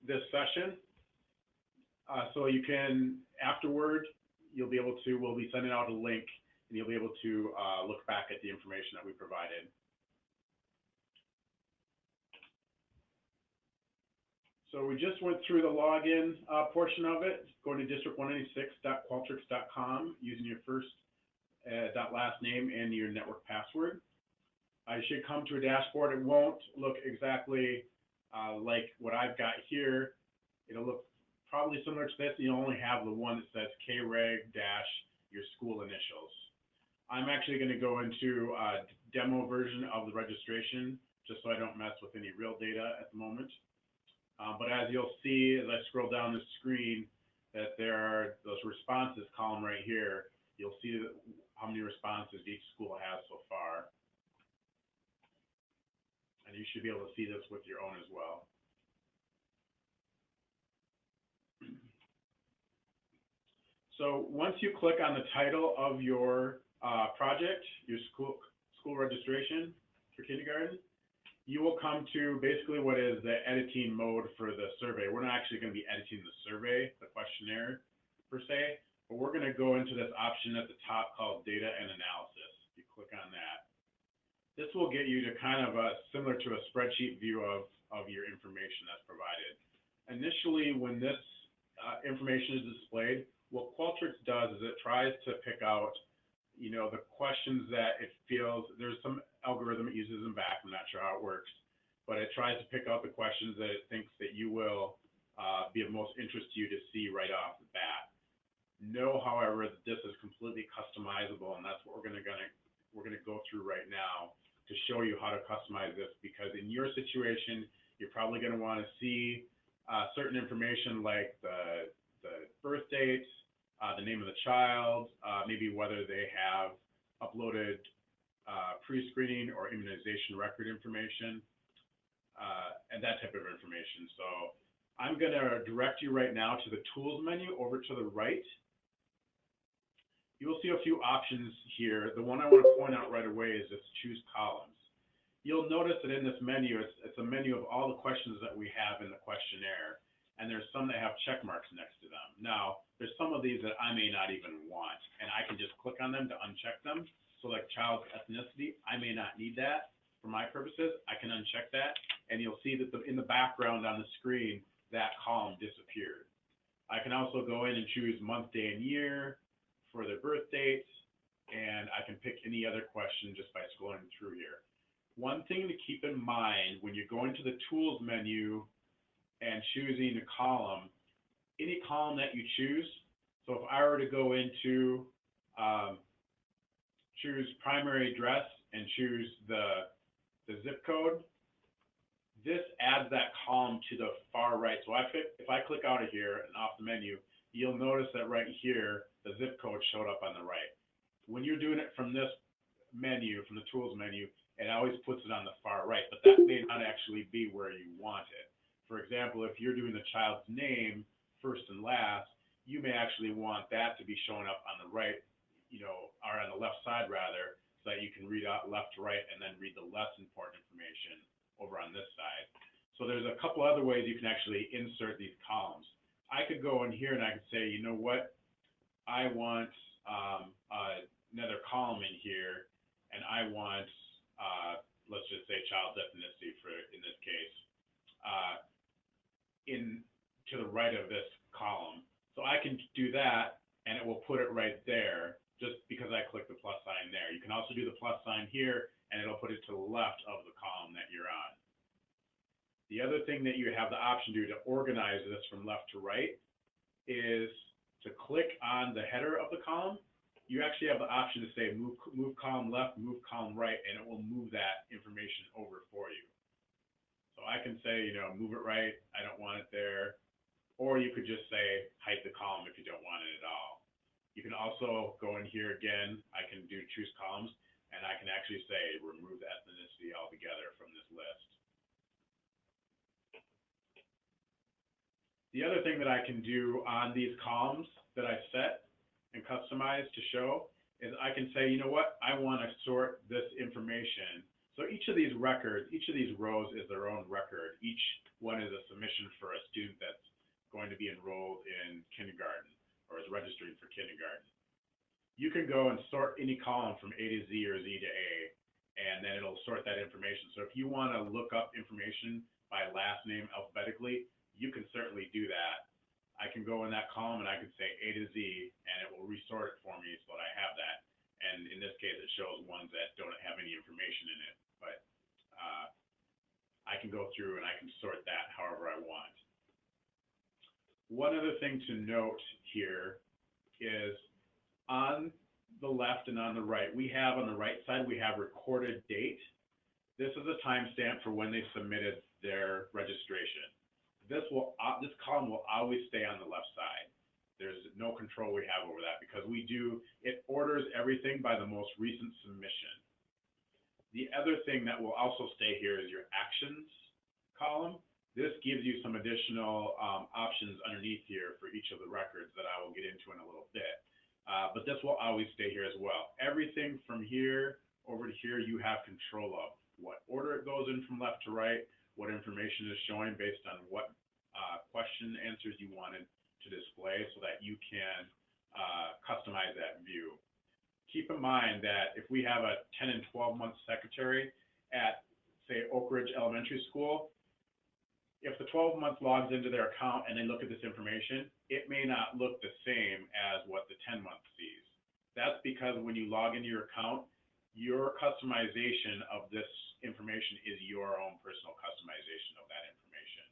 this session. So you can, afterward, we'll be sending out a link and you'll be able to look back at the information that we provided. So we just went through the login portion of it. Go to district196.qualtrics.com using your first last name and your network password. You should come to a dashboard. It won't look exactly like what I've got here. It'll look probably similar to this. You only have the one that says KREG dash your school initials. I'm actually going to go into a demo version of the registration just so I don't mess with any real data at the moment. But as you'll see, as I scroll down the screen, that there are those responses column right here. You'll see how many responses each school has so far. And you should be able to see this with your own as well. So once you click on the title of your project, your school registration for kindergarten, you will come to basically what is the editing mode for the survey. We're not actually going to be editing the survey, the questionnaire per se, but we're going to go into this option at the top called data and analysis. You click on that. This will get you to kind of similar to a spreadsheet view of your information that's provided. Initially, when this information is displayed, what Qualtrics does is it tries to pick out, the questions that it feels, there's some algorithm it uses in back, I'm not sure how it works, but it tries to pick out the questions that it thinks that you will be of most interest to you to see right off the bat. Know, however, that this is completely customizable, and that's what we're gonna go through right now to show you how to customize this, because in your situation, you're probably gonna wanna see certain information like the birth date, the name of the child, maybe whether they have uploaded pre-screening or immunization record information, and that type of information. So I'm going to direct you right now to the Tools menu over to the right. You will see a few options here. The one I want to point out right away is this Choose Columns. You'll notice that in this menu, it's a menu of all the questions that we have in the questionnaire, and there's some that have check marks next to them. Now, there's some of these that I may not even want, and I can just click on them to uncheck them. So like child's ethnicity, I may not need that for my purposes. I can uncheck that, and you'll see that in the background on the screen, that column disappeared. I can also go in and choose month, day, and year for their birth dates, and I can pick any other question just by scrolling through here. One thing to keep in mind when you're going to the Tools menu and choosing a column, any column that you choose, so if I were to go into choose primary address and choose the zip code, this adds that column to the far right. So if I click out of here and off the menu, you'll notice that right here, the zip code showed up on the right. When you're doing it from this menu, from the Tools menu, it always puts it on the far right, but that may not actually be where you want it. For example, if you're doing the child's name first and last, you may actually want that to be showing up on the right, or on the left side rather, so that you can read out left to right and then read the less important information over on this side. So there's a couple other ways you can actually insert these columns. I could go in here and I could say, you know what, I want another column in here, and I want, let's just say child's ethnicity in this case, to the right of this column. So I can do that, and it will put it right there just because I click the plus sign there. You can also do the plus sign here, and it'll put it to the left of the column that you're on. The other thing that you have the option to do to organize this from left to right is to click on the header of the column. You actually have the option to say move column left, move column right, and it will move that information over for you. So I can say, move it right, I don't want it there. Or you could just say hide the column if you don't want it at all. You can also go in here again, I can do choose columns, and I can actually say remove the ethnicity altogether from this list. The other thing that I can do on these columns that I've set and customized to show is I can say, you know what, I want to sort this information So each of these records, each of these rows is their own record. Each one is a submission for a student that's going to be enrolled in kindergarten or is registering for kindergarten. You can go and sort any column from A to Z or Z to A, and then it'll sort that information. So if you want to look up information by last name alphabetically, you can certainly do that. I can go in that column and I can say A to Z, and it will resort it for me so that I have that. And in this case, it shows ones that don't have any information in it. But I can go through and I can sort that however I want. One other thing to note here is on the left and on the right, we have on the right side, we have recorded date. This is a timestamp for when they submitted their registration. This column will always stay on the left side. There's no control we have over that because it orders everything by the most recent submission. The other thing that will also stay here is your actions column. This gives you some additional options underneath here for each of the records that I will get into in a little bit. But this will always stay here as well. Everything from here over to here you have control of. What order it goes in from left to right, what information is showing based on what question answers you wanted to display so that you can customize that view. Keep in mind that if we have a 10 and 12-month secretary at, say, Oak Ridge Elementary School, if the 12-month logs into their account and they look at this information, it may not look the same as what the 10-month sees. That's because when you log into your account, your customization of this information is your own personal customization of that information.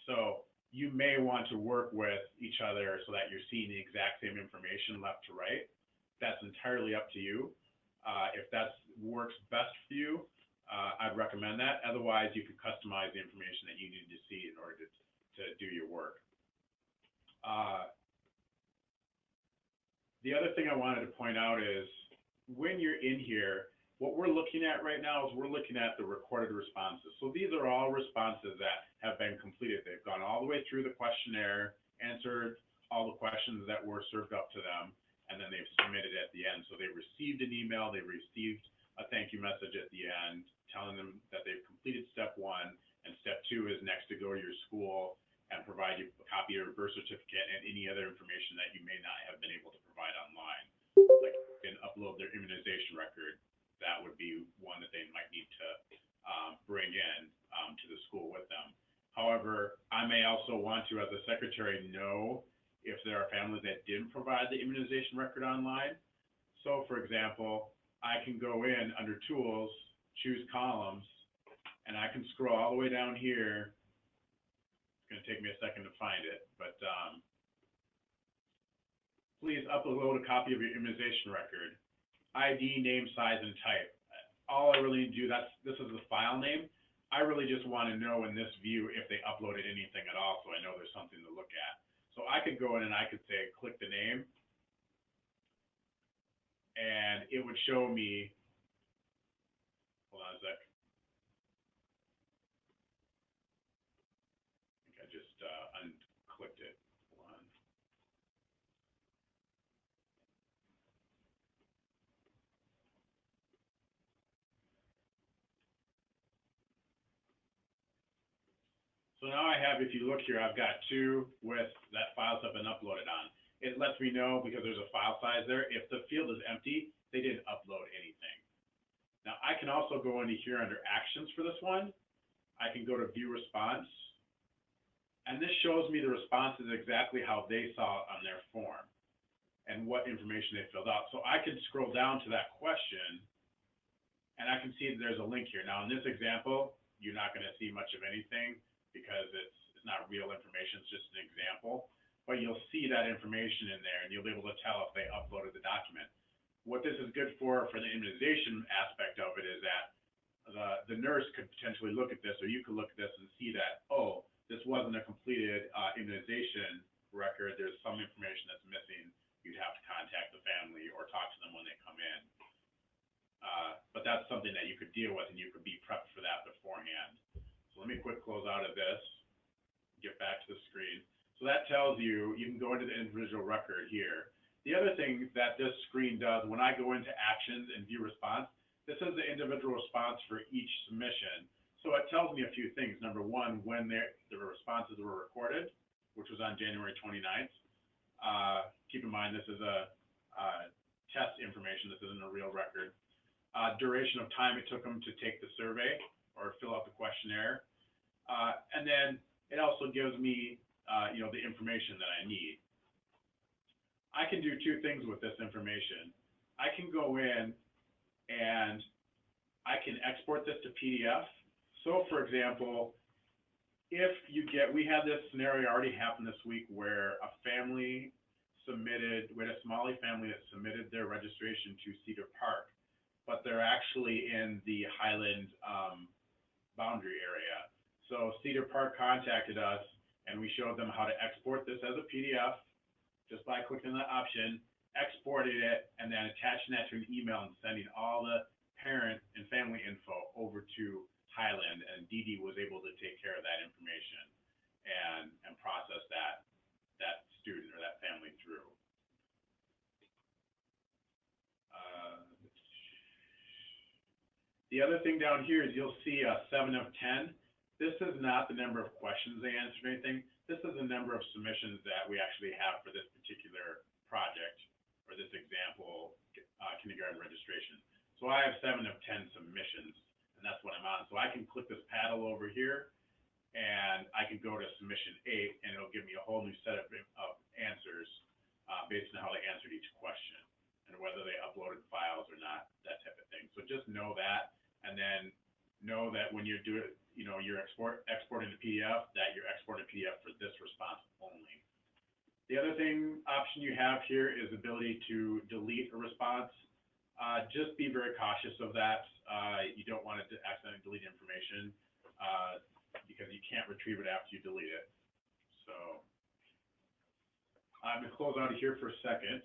So you may want to work with each other so that you're seeing the exact same information left to right. That's entirely up to you. If that works best for you, I'd recommend that. Otherwise, you could customize the information that you need to see in order to do your work. The other thing I wanted to point out is when you're in here, what we're looking at right now is we're looking at the recorded responses. So these are all responses that have been completed. They've gone all the way through the questionnaire, answered all the questions that were served up to them, and then they've submitted at the end. So they received an email, they received a thank you message at the end telling them that they've completed step 1, and step 2 is next to go to your school and provide you a copy of your birth certificate and any other information that you may not have been able to provide online. Like and upload their immunization record. That would be one that they might need to bring in to the school with them. However, I may also want to, as a secretary, know if there are families that didn't provide the immunization record online. So, for example, I can go in under Tools, choose Columns, and I can scroll all the way down here. It's going to take me a second to find it, but please upload a copy of your immunization record. ID, name, size, and type. All I really do, this is the file name. I really just want to know in this view if they uploaded anything at all, so I know there's something to look at. So I could go in and I could say, click the name, and it would show me, hold on a sec. I think I just unclicked it. Hold on. So now I have, if you look here, I've got 2 with that files have been uploaded on. It lets me know, because there's a file size there, if the field is empty, they didn't upload anything. Now I can also go into here under actions for this one. I can go to view response, and this shows me the responses exactly how they saw it on their form and what information they filled out. So I can scroll down to that question, and I can see that there's a link here. Now in this example, you're not going to see much of anything because it's not real information, it's just an example. But you'll see that information in there, and you'll be able to tell if they uploaded the document. What this is good for the immunization aspect of it is that the nurse could potentially look at this, or you could look at this and see that, oh, this wasn't a completed immunization record, there's some information that's missing. You'd have to contact the family or talk to them when they come in. But that's something that you could deal with, and you could be prepped for that beforehand. So let me quick close out of this, get back to the screen. So that tells you, you can go into the individual record here. The other thing that this screen does, when I go into actions and view response, This is the individual response for each submission. So it tells me a few things. Number one, when the responses were recorded, which was on January 29th. Keep in mind, this is a test information. This isn't a real record. Duration of time it took them to take the survey or fill out the questionnaire. And then it also gives me, the information that I need. I can do two things with this information. I can go in and I can export this to PDF. So for example, if you we had this scenario already happen this week where a family we had a Somali family that submitted their registration to Cedar Park, but they're actually in the Highland boundary area. So Cedar Park contacted us and we showed them how to export this as a PDF just by clicking that option, exporting it, and then attaching that to an email and sending all the parent and family info over to Highland, and Dee Dee was able to take care of that information and process that student or that family through. The other thing down here is you'll see a 7 of 10. This is not the number of questions they answered or anything. This is the number of submissions that we actually have for this particular project or this example kindergarten registration. So I have 7 of 10 submissions, and that's what I'm on. So I can click this paddle over here, and I can go to submission 8, and it'll give me a whole new set of answers based on how they answered each question and whether they uploaded files or not, that type of thing. So just know that, and then know that when you do it, you're exporting to PDF, that you're exporting to PDF for this response only. The other option you have here is the ability to delete a response. Just be very cautious of that. You don't want to accidentally delete information because you can't retrieve it after you delete it. So I'm going to close out of here for a second.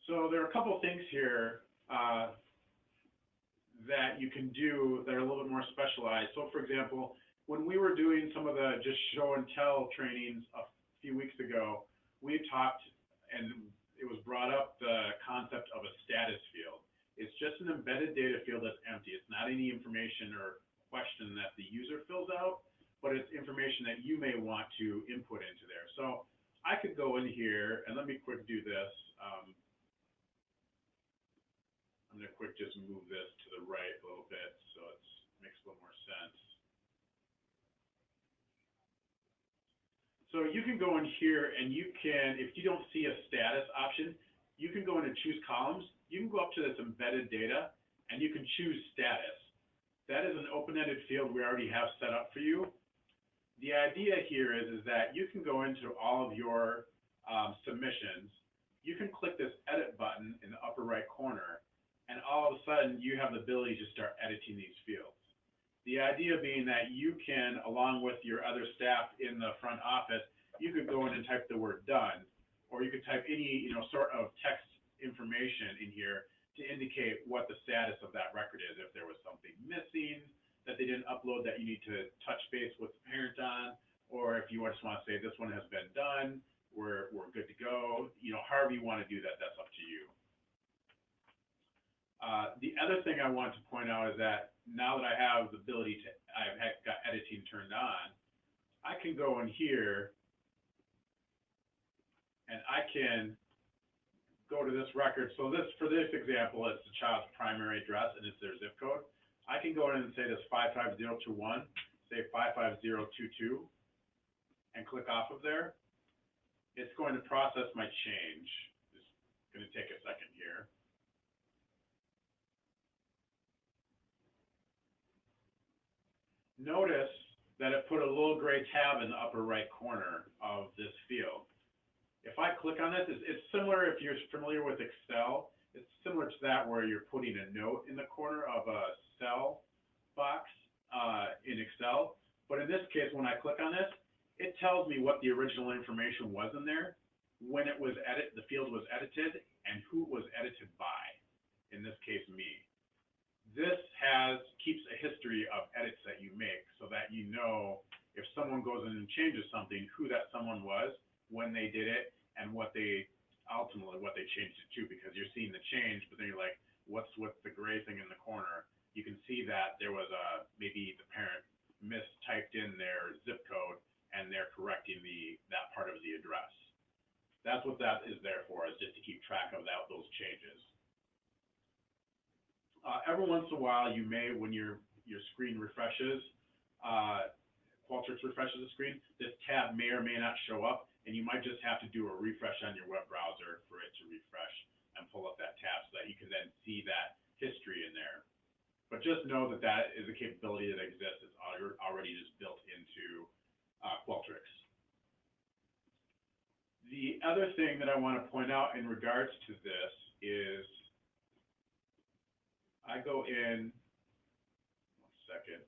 So there are a couple things here that you can do that are a little bit more specialized. So for example, when we were doing some of the just show and tell trainings a few weeks ago, we talked and it was brought up the concept of a status field. It's just an embedded data field that's empty. It's not any information or question that the user fills out, but it's information that you may want to input into there. So I could go in here and let me quick do this. I'm going to quick just move this to the right a little bit so it makes a little more sense. So you can go in here and you can, if you don't see a status option, you can go in and choose columns. You can go up to this embedded data and you can choose status. That is an open-ended field we already have set up for you. The idea here is that you can go into all of your submissions. You can click this edit button in the upper right corner, and all of a sudden you have the ability to start editing these fields. The idea being that you can, along with your other staff in the front office, you could go in and type the word done, or you could type any sort of text information in here to indicate what the status of that record is. If there was something missing that they didn't upload that you need to touch base with the parent on, or if you just want to say this one has been done, we're good to go. However you want to do that, that's up to you. The other thing I want to point out is that now that I have the ability to, I've got editing turned on, I can go in here and I can go to this record. So for this example, it's the child's primary address and it's their zip code. I can go in and say this 55021, say 55022, and click off of there. It's going to process my change. It's going to take a second here. Notice that it put a little gray tab in the upper right corner of this field. If I click on this, it's similar if you're familiar with Excel. It's similar to that where you're putting a note in the corner of a cell box in Excel. But in this case, when I click on this, it tells me what the original information was in there, when it was the field was edited, and who it was edited by, in this case, me. This keeps a history of edits that you make so that you know if someone goes in and changes something, who that someone was, when they did it, and what they ultimately what they changed it to, because you're seeing the change, but then you're like, what's with the gray thing in the corner? You can see that there was maybe the parent mistyped in their zip code and they're correcting that part of the address. That's what that is there for, is just to keep track of those changes. Every once in a while, you may, when your screen refreshes, Qualtrics refreshes the screen, this tab may or may not show up, and you might just have to do a refresh on your web browser for it to refresh and pull up that tab so that you can then see that history in there. But just know that that is a capability that exists. It's already just built into Qualtrics. The other thing that I want to point out in regards to this is I go in, one second.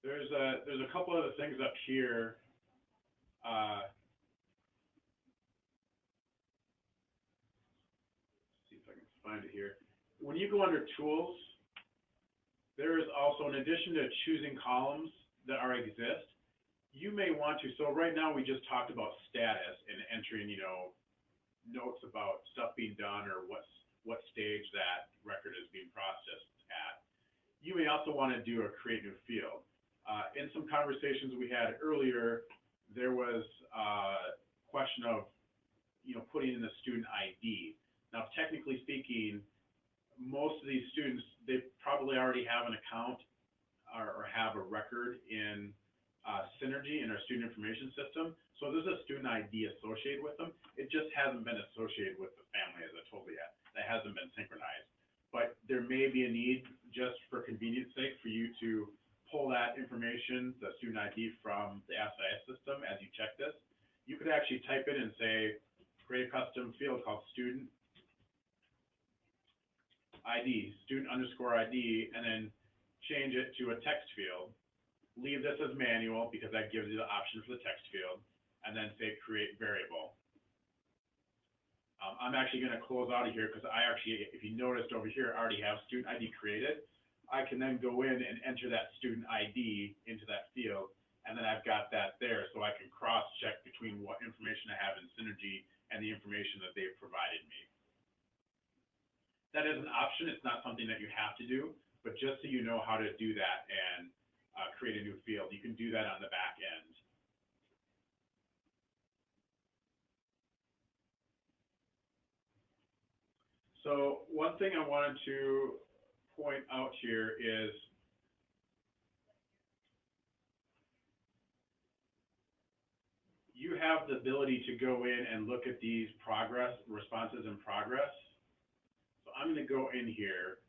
There's a couple other things up here. See if I can find it here. When you go under tools, there is also, in addition to choosing columns that exist, you may want to, so right now we just talked about status and entering, notes about stuff being done or what stage that record is being processed at. You may also want to do a create new field. In some conversations we had earlier, there was a question of, putting in the student ID. Now, technically speaking, most of these students, they probably already have an account or have a record in Synergy in our student information system. So there's a student ID associated with them. It just hasn't been associated with the family as I told you yet. That hasn't been synchronized. But there may be a need, just for convenience sake, for you to pull that information, the student ID, from the SIS system as you check this. You could actually type it and say, create a custom field called student ID, student underscore ID, and then change it to a text field. Leave this as manual because that gives you the option for the text field, and then say create variable. I'm actually going to close out of here because I actually, if you noticed over here, I already have student ID created. I can then go in and enter that student ID into that field, and then I've got that there, so I can cross-check between what information I have in Synergy and the information that they've provided me. That is an option. It's not something that you have to do, but just so you know how to do that and create a new field, you can do that on the back end. So one thing I wanted to point out here is you have the ability to go in and look at these responses in progress. So I'm going to go in here,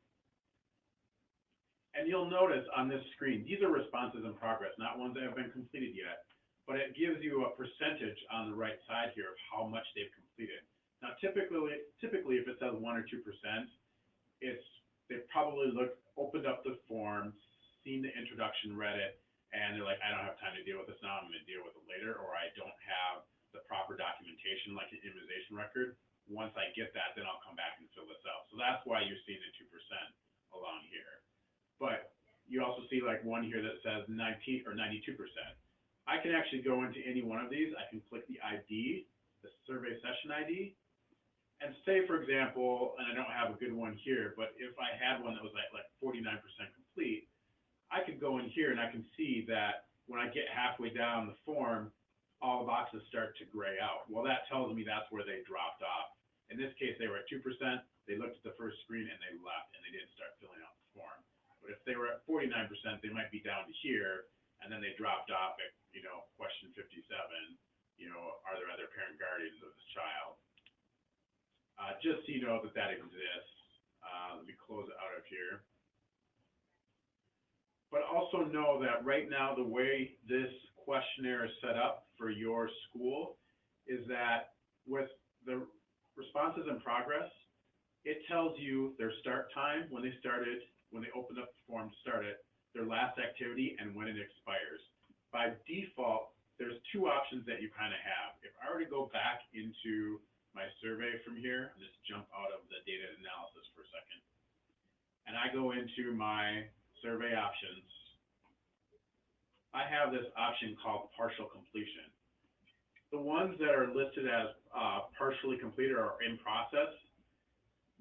and you'll notice on this screen, these are responses in progress, not ones that have been completed yet, but it gives you a percentage on the right side here of how much they've completed. Now, typically if it says 1 or 2%, they've probably opened up the form, seen the introduction, read it, and they're like, I don't have time to deal with this now, I'm going to deal with it later, or I don't have the proper documentation like an immunization record. Once I get that, then I'll come back and fill this out. So that's why you're seeing the 2% along here. But you also see like one here that says 19 or 92%. I can actually go into any one of these. I can click the ID, the survey session ID, and say, for example, and I don't have a good one here, but if I had one that was like 49% complete, I could go in here and I can see that when I get halfway down the form, all the boxes start to gray out. Well, that tells me that's where they dropped off. In this case, they were at 2%. They looked at the first screen and they left, and they didn't start filling out the form. But if they were at 49%, they might be down to here, and then they dropped off at, question 57, are there other parent guardians of this child? Just so you know that that exists. Let me close it out of here. But also know that right now, the way this questionnaire is set up for your school is that with the responses in progress, it tells you their start time, when they started, when they opened up the form to start it, their last activity, and when it expires. By default, there's two options that you kind of have. If I were to go back into my survey from here. I'll just jump out of the data analysis for a second. And I go into my survey options. I have this option called partial completion. The ones that are listed as partially completed or in process,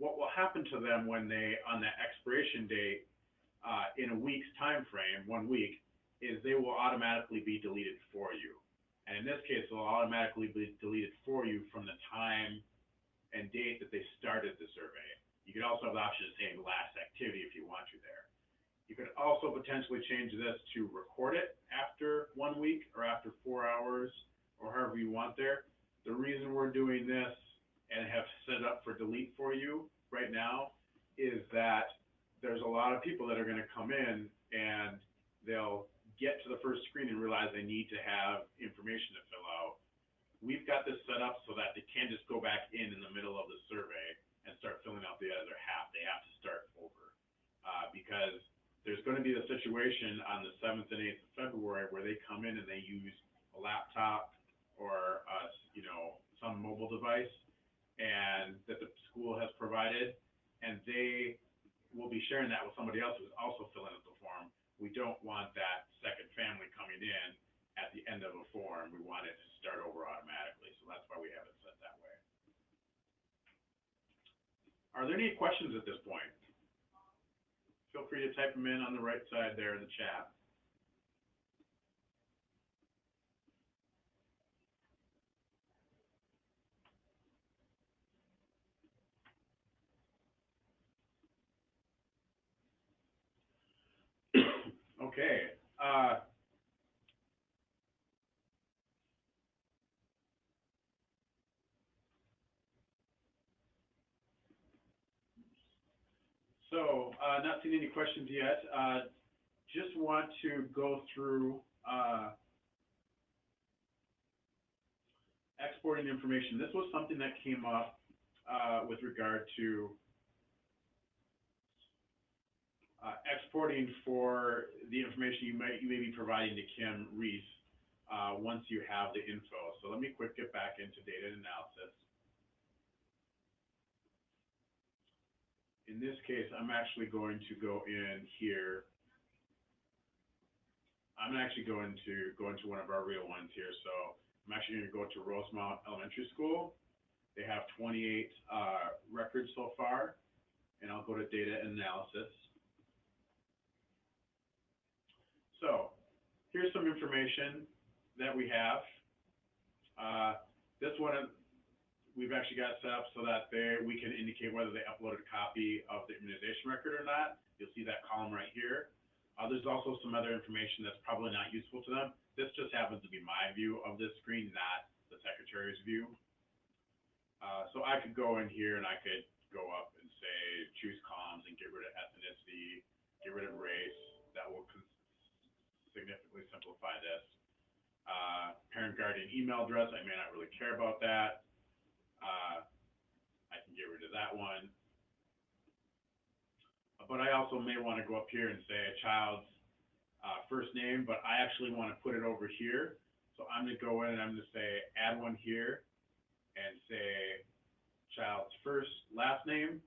what will happen to them when they, on the expiration date, in a week's time frame, 1 week, is they will automatically be deleted for you. And in this case, they'll automatically be deleted for you from the time and date that they started the survey. You could also have the option of saying last activity if you want to there. You could also potentially change this to record it after 1 week or after 4 hours or however you want there. The reason we're doing this and have set it up for delete for you right now is that there's a lot of people that are going to come in and they'll get to the first screen and realize they need to have information to fill out. We've got this set up so that they can't just go back in the middle of the survey and start filling out the other half. They have to start over because there's going to be the situation on the 7th and 8th of February where they come in and they use a laptop or some mobile device and that the school has provided, and they will be sharing that with somebody else who's also filling out the form. We don't want that second family coming in at the end of a form. We want it to start over automatically, so that's why we have it set that way. Are there any questions at this point? Feel free to type them in on the right side there in the chat. Okay. So, not seeing any questions yet. Just want to go through exporting information. This was something that came up with regard to exporting for the information you may be providing to Kim Reese once you have the info. So let me quick get back into data analysis. In this case, I'm actually going to go in here. I'm actually going to go into one of our real ones here. So I'm actually going to go to Rosemount Elementary School. They have 28 records so far, and I'll go to data analysis. So here's some information that we have. This one we've actually got set up so that we can indicate whether they uploaded a copy of the immunization record or not. You'll see that column right here. There's also some other information that's probably not useful to them. This just happens to be my view of this screen, not the secretary's view. So I could go in here and I could go up and say choose columns and get rid of ethnicity, get rid of race. That will significantly simplify this. Parent guardian email address, I may not really care about that. I can get rid of that one. But I also may want to go up here and say a child's first name, but I actually want to put it over here. So I'm going to go in and I'm going to say add one here and say child's last name.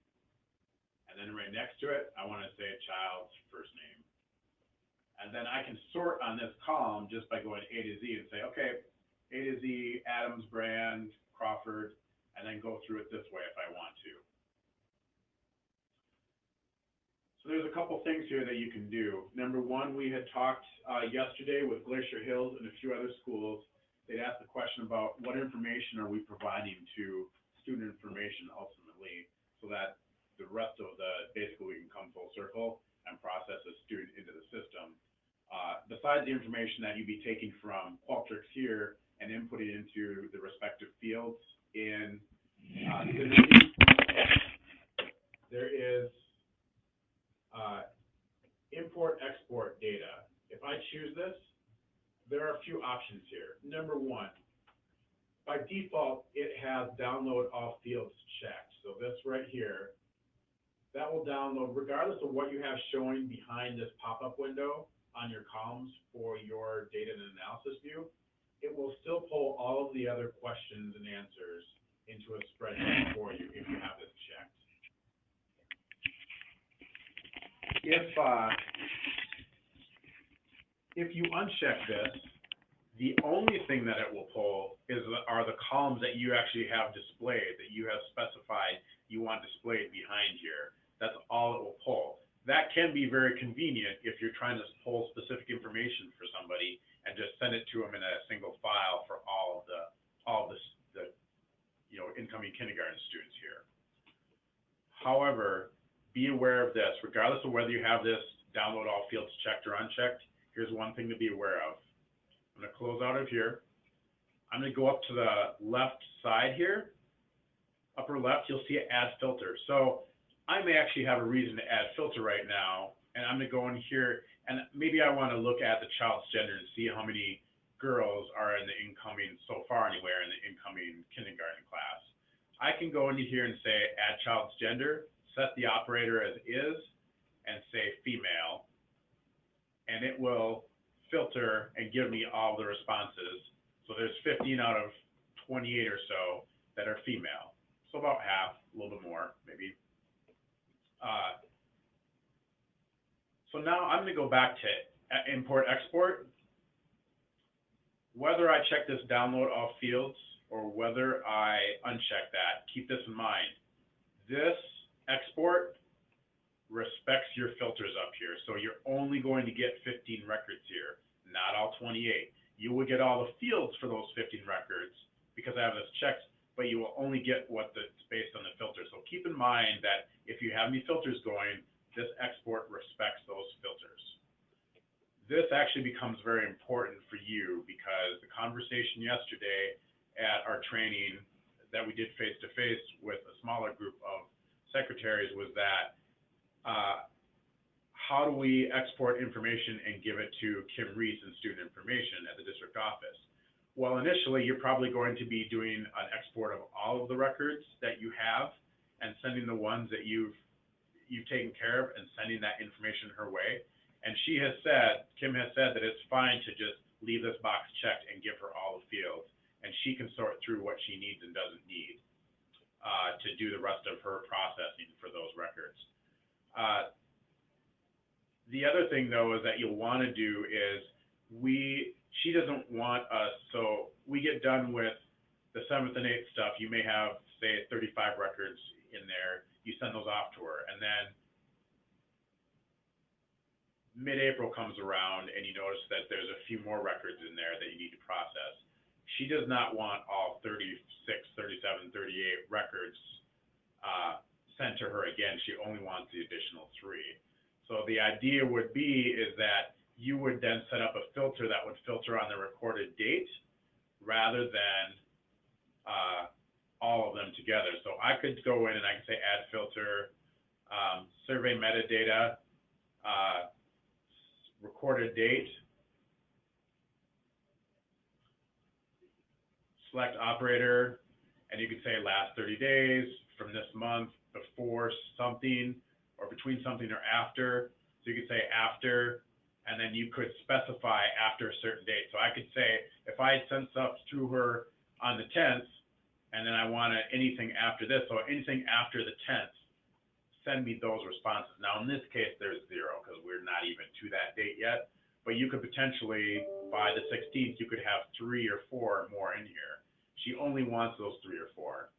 And then right next to it, I want to say child's first name. And then I can sort on this column just by going A to Z and say, okay, A to Z, Adams, Brand, Crawford, and then go through it this way if I want to. So there's a couple things here that you can do. Number one, we had talked yesterday with Glacier Hills and a few other schools. They'd asked the question about what information are we providing to student information ultimately, so that the rest of basically we can come full circle and process a student into the system. Besides the information that you'd be taking from Qualtrics here and inputting into the respective fields in Synergy, there is import-export data. If I choose this, there are a few options here. Number one, by default, it has download all fields checked. So this right here, that will download regardless of what you have showing behind this pop-up window on your columns for your data and analysis view. It will still pull all of the other questions and answers into a spreadsheet for you if you have this checked. If you uncheck this, the only thing that it will pull are the columns that you actually have displayed, that you have specified you want displayed behind here. That's all it will pull. That can be very convenient if you're trying to pull specific information for somebody and just send it to them in a single file for all of the incoming kindergarten students here. However, be aware of this. Regardless of whether you have this download all fields checked or unchecked, here's one thing to be aware of. I'm going to close out of here. I'm going to go up to the left side here. Upper left, you'll see add filter. So I may actually have a reason to add filter right now, and I'm going to go in here, and maybe I want to look at the child's gender and see how many girls are in the incoming, so far anywhere, in the incoming kindergarten class. I can go into here and say add child's gender, set the operator as is, and say female, and it will filter and give me all the responses. So there's 15 out of 28 or so that are female. So about half, a little bit more, maybe. So now I'm going to go back to import export. Whether I check this download all fields or whether I uncheck that, keep this in mind. This export respects your filters up here. So you're only going to get 15 records here, not all 28. You will get all the fields for those 15 records because I have this checked, but you will only get what's based on the filter. So keep in mind that if you have any filters going, this export respects those filters. This actually becomes very important for you because the conversation yesterday at our training that we did face-to-face with a smaller group of secretaries was that how do we export information and give it to Kim Reese and student information at the district office? Well, initially, you're probably going to be doing an export of all of the records that you have and sending the ones that you've taken care of and sending that information her way. And she has said, Kim has said that it's fine to just leave this box checked and give her all the fields, and she can sort through what she needs and doesn't need to do the rest of her processing for those records. The other thing, though, is that you'll want to do is she doesn't want us, so we get done with the 7th and 8th stuff. You may have, say, 35 records in there. You send those off to her, and then mid-April comes around and you notice that there's a few more records in there that you need to process. She does not want all 36, 37, 38 records sent to her again. She only wants the additional 3. So the idea would be is that you would then set up a filter that would filter on the recorded date rather than all of them together. So I could go in and I could say add filter, survey metadata, recorded date, select operator, and you could say last 30 days, from this month, before something, or between something or after. So you could say after, and then you could specify after a certain date. So I could say, if I sent stuff to her on the 10th, and then I wanted anything after this, so anything after the 10th, send me those responses. Now, in this case, there's 0 because we're not even to that date yet. But you could potentially, by the 16th, you could have 3 or 4 more in here. She only wants those 3 or 4.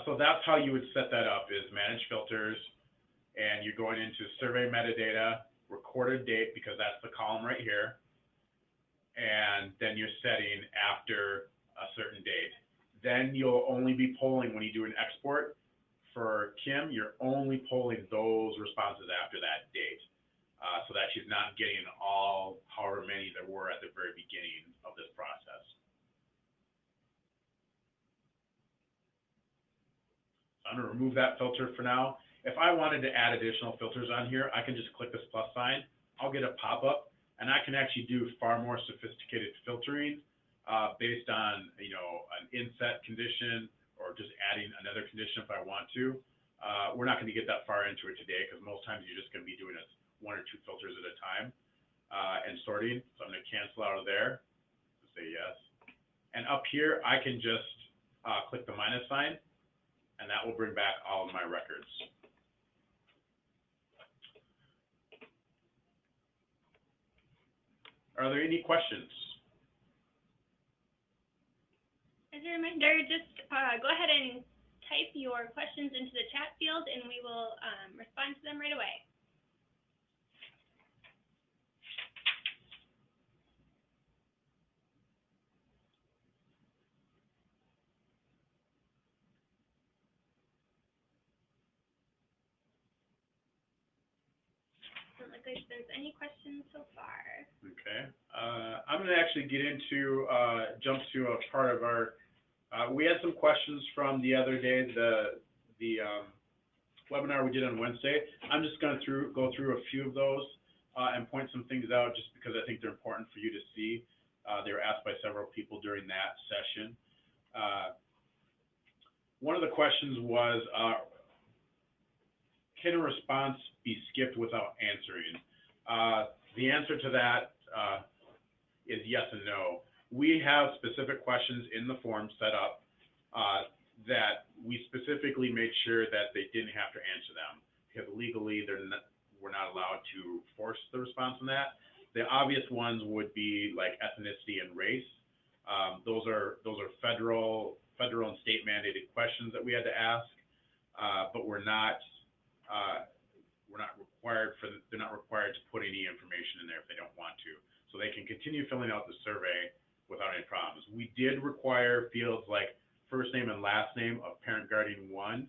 So that's how you would set that up, is manage filters, and you're going into survey metadata, recorded date, because that's the column right here, and then you're setting after a certain date. Then you'll only be polling, when you do an export for Kim, you're only polling those responses after that date, so that she's not getting all, however many there were at the very beginning of this process. I'm going to remove that filter for now. If I wanted to add additional filters on here, I can just click this plus sign. I'll get a pop-up, and I can actually do far more sophisticated filtering based on, an inset condition or just adding another condition if I want to. We're not going to get that far into it today because most times you're just going to be doing one or two filters at a time and sorting. So I'm going to cancel out of there, say yes. And up here, I can just click the minus sign, and that will bring back all of my records. Are there any questions? As a reminder, just go ahead and type your questions into the chat field, and we will respond to them right away. Doesn't look like there's any questions so far. Okay. I'm going to actually get into, jump to a part of our, we had some questions from the other day, the webinar we did on Wednesday. I'm just going to go through a few of those and point some things out just because I think they're important for you to see. They were asked by several people during that session. One of the questions was, can a response be skipped without answering? The answer to that is yes and no. We have specific questions in the form set up that we specifically made sure that they didn't have to answer them, because legally we're not allowed to force the response on that. The obvious ones would be like ethnicity and race. Those are federal and state mandated questions that we had to ask, but they're not required to put any information in there if they don't want to. So they can continue filling out the survey without any problems. We did require fields like first name and last name of parent guardian 1.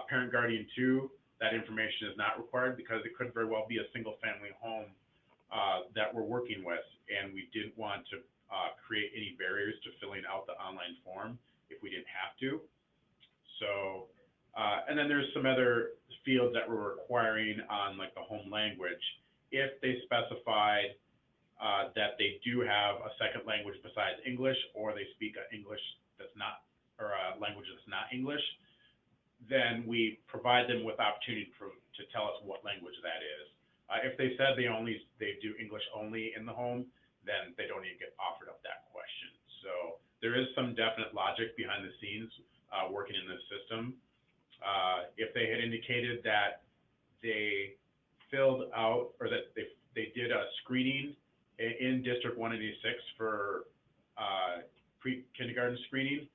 Parent guardian 2, that information is not required because it could very well be a single family home that we're working with, and we didn't want to create any barriers to filling out the online form if we didn't have to. So, and then there's some other fields that we're requiring on like the home language. If they specified that they do have a second language besides English, or they speak an English that's not, or a language that's not English, then we provide them with opportunity to tell us what language that is. If they said they do English only in the home, then they don't even get offered up that question. So there is some definite logic behind the scenes working in this system. If they had indicated that they filled out, or that they did a screening in District 186 for pre-kindergarten screening,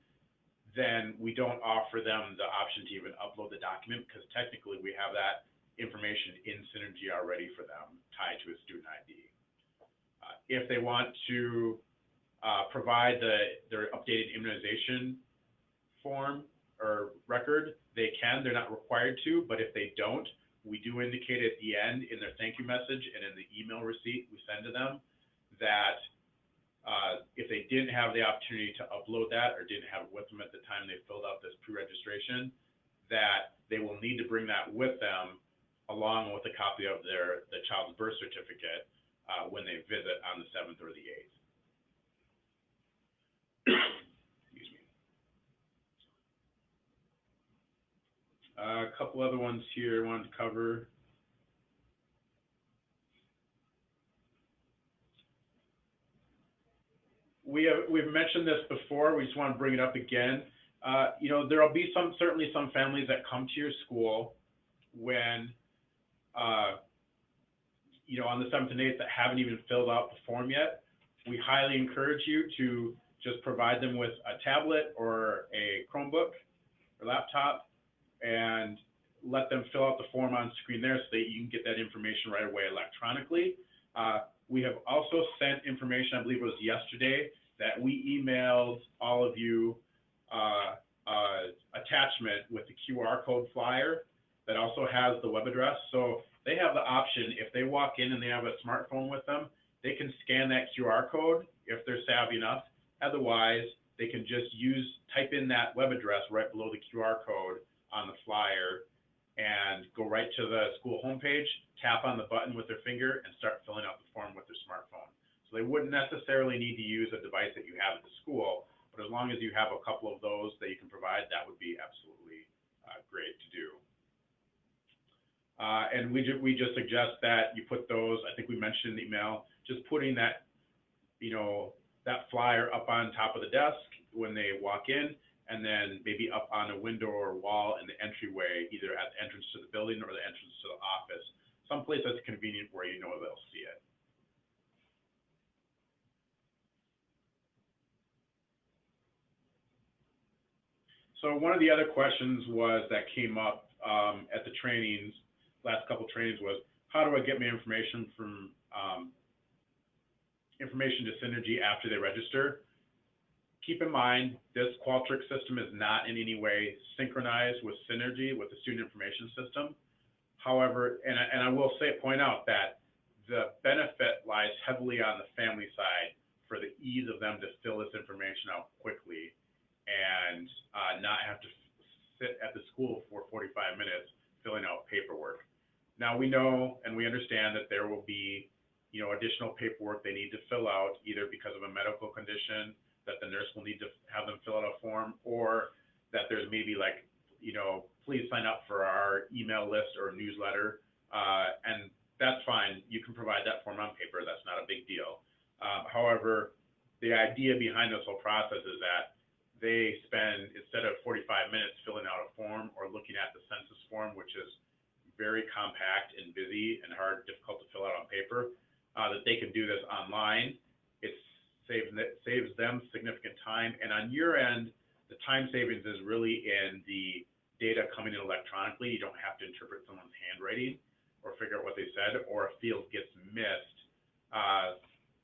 then we don't offer them the option to even upload the document, because technically we have that information in Synergy already for them, tied to a student ID. If they want to provide their updated immunization form or record, they can. They're not required to, but if they don't, we do indicate at the end in their thank you message and in the email receipt we send to them that if they didn't have the opportunity to upload that, or didn't have it with them at the time they filled out this pre-registration, that they will need to bring that with them along with a copy of the child's birth certificate when they visit on the 7th or the 8th. Excuse me. A couple other ones here I wanted to cover. We've mentioned this before. We just want to bring it up again. There will be certainly some families that come to your school when, on the 7th and 8th that haven't even filled out the form yet. We highly encourage you to just provide them with a tablet or a Chromebook or laptop and let them fill out the form on screen there so that you can get that information right away electronically. We have also sent information, I believe it was yesterday, that we emailed all of you attachment with the QR code flyer that also has the web address. So they have the option, if they walk in and they have a smartphone with them, they can scan that QR code if they're savvy enough. Otherwise, they can just type in that web address right below the QR code on the flyer and go right to the school homepage, tap on the button with their finger, and start filling out the form with their smartphone. So they wouldn't necessarily need to use a device that you have at the school, but as long as you have a couple of those that you can provide, that would be absolutely great to do. And we just suggest that you put those, I think we mentioned in the email, just putting that, that flyer up on top of the desk when they walk in, and then maybe up on a window or wall in the entryway, either at the entrance to the building or the entrance to the office, someplace that's convenient where they'll see it. So one of the other questions that came up at the trainings, last couple trainings, was how do I get my information from information to Synergy after they register? Keep in mind, this Qualtrics system is not in any way synchronized with Synergy, with the student information system. However, and I will point out that the benefit lies heavily on the family side for the ease of them to fill this information out quickly and not have to sit at the school for 45 minutes filling out paperwork. Now we know and we understand that there will be, additional paperwork they need to fill out, either because of a medical condition that the nurse will need to have them fill out a form, or that there's maybe like, please sign up for our email list or newsletter, and that's fine. You can provide that form on paper. That's not a big deal. However, the idea behind this whole process is that they spend, instead of 45 minutes filling out a form or looking at the census form, which is very compact and busy and difficult to fill out on paper, that they can do this online. It saves them significant time. And on your end, the time savings is really in the data coming in electronically. You don't have to interpret someone's handwriting or figure out what they said, or a field gets missed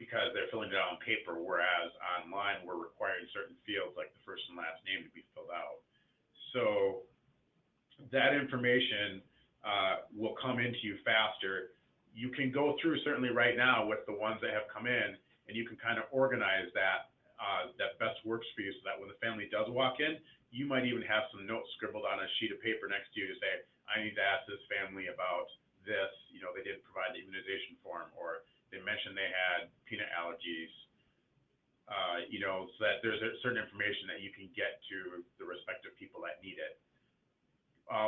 because they're filling it out on paper, whereas online we're requiring certain fields like the first and last name to be filled out. So that information will come into you faster. You can go through certainly right now with the ones that have come in, and you can kind of organize that best works for you, so that when the family does walk in, you might even have some notes scribbled on a sheet of paper next to you to say, I need to ask this family about this. They didn't provide the immunization form, or they mentioned they had peanut allergies. So that there's certain information that you can get to the respective people that need it.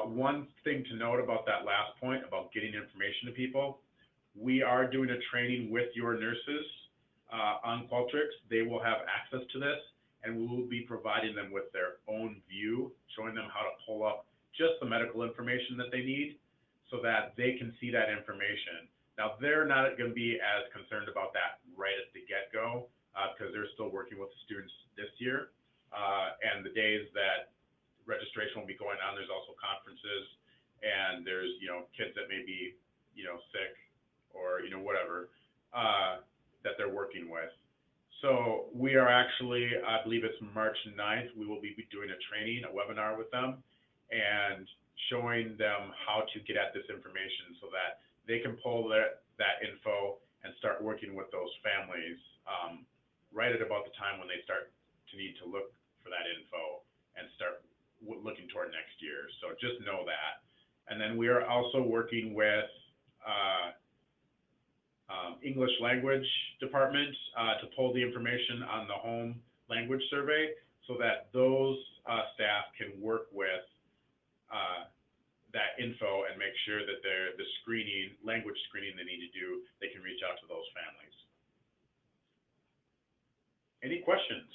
One thing to note about that last point about getting information to people, we are doing a training with your nurses on Qualtrics. They will have access to this, and we will be providing them with their own view, showing them how to pull up just the medical information that they need so that they can see that information. Now, they're not going to be as concerned about that right at the get-go because they're still working with the students this year. And the days that registration will be going on, there's also conferences, and there's, kids that may be, sick or, whatever, that they're working with. So we are actually, I believe it's March 9th, we will be doing a training, a webinar with them, and showing them how to get at this information so that they can pull that info and start working with those families right at about the time when they start to need to look for that info and start looking toward next year. So just know that. And then we are also working with English language department to pull the information on the home language survey so that those staff can work with that info and make sure that the language screening they need to do, they can reach out to those families. Any questions?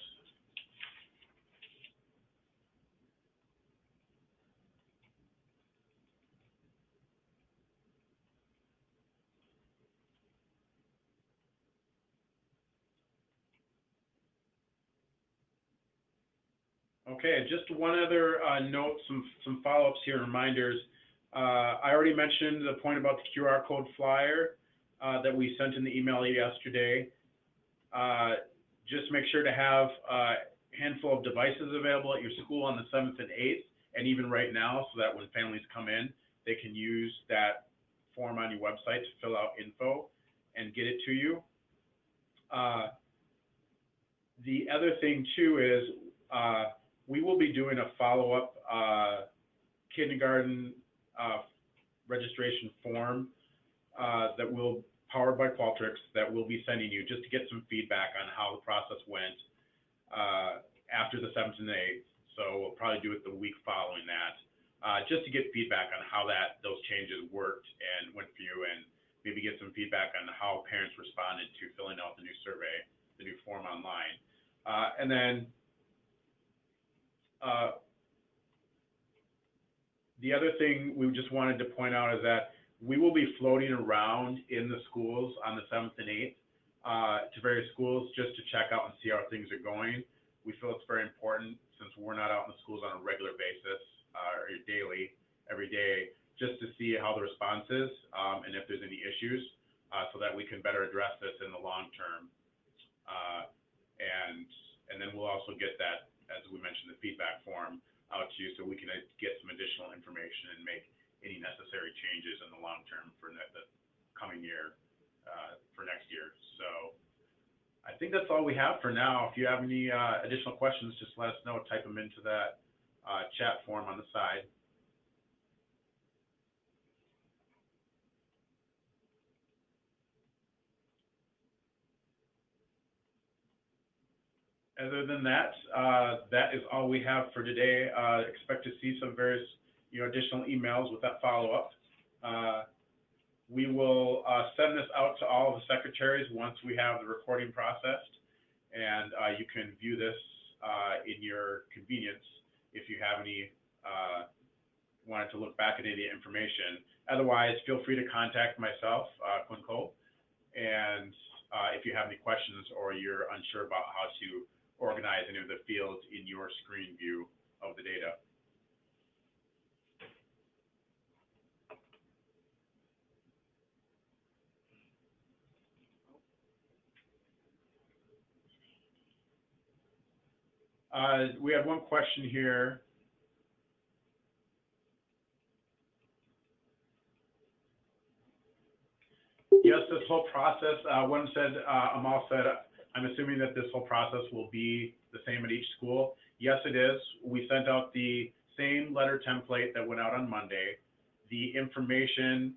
Okay, just one other note, some follow-ups here, reminders. I already mentioned the point about the QR code flyer that we sent in the email yesterday. Just make sure to have a handful of devices available at your school on the 7th and 8th, and even right now, so that when families come in, they can use that form on your website to fill out info and get it to you. The other thing too is we will be doing a follow-up kindergarten registration form that will powered by Qualtrics that we'll be sending you just to get some feedback on how the process went after the 7th and 8th. So we'll probably do it the week following that. just to get feedback on how those changes worked and went for you, and maybe get some feedback on how parents responded to filling out the new survey, the new form online. And then the other thing we just wanted to point out is that we will be floating around in the schools on the 7th and 8th to various schools just to check out and see how things are going. We feel it's very important, since we're not out in the schools on a regular basis or daily, every day, just to see how the response is and if there's any issues, so that we can better address this in the long term. And then we'll also get that, as we mentioned, the feedback form out to you, so we can get some additional information and make any necessary changes in the long term for the coming year, for next year. So I think that's all we have for now. If you have any additional questions, just let us know. Type them into that chat form on the side. Other than that, that is all we have for today. Expect to see some various, additional emails with that follow-up. We will send this out to all of the secretaries once we have the recording processed, and you can view this in your convenience if you have any, wanted to look back at any information. Otherwise, feel free to contact myself, Quinn Cole, and if you have any questions or you're unsure about how to organize any of the fields in your screen view of the data. We have one question here. Yes, this whole process, one said, Amal said, I'm assuming that this whole process will be the same at each school. Yes, it is. We sent out the same letter template that went out on Monday. The information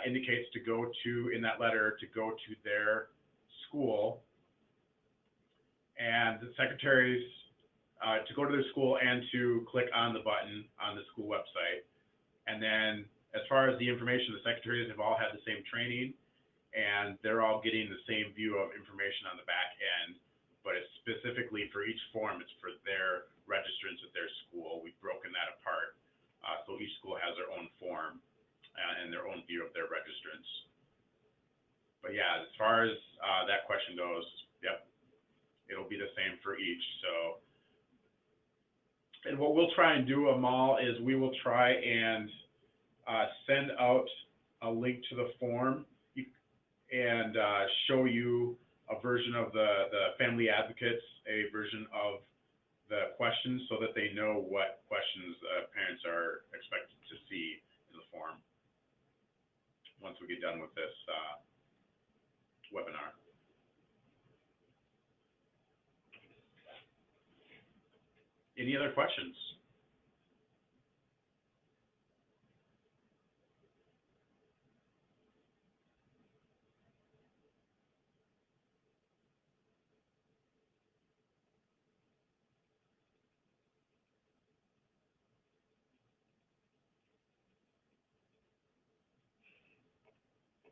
indicates to go to, in that letter, to go to their school, and the secretaries to go to their school and to click on the button on the school website. And then as far as the information, the secretaries have all had the same training, and they're all getting the same view of information on the back end, but it's specifically for each form, it's for their registrants at their school. We've broken that apart. So each school has their own form and their own view of their registrants. But yeah, as far as that question goes, yep, it'll be the same for each. So, and what we'll try and do, Amal, is we will try and send out a link to the form and show you a version of the family advocates, a version of the questions, so that they know what questions parents are expected to see in the form once we get done with this webinar. Any other questions?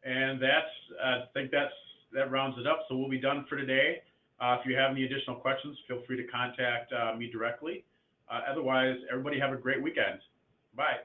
And I think that rounds it up. So we'll be done for today. If you have any additional questions, feel free to contact me directly. Otherwise, everybody have a great weekend. Bye.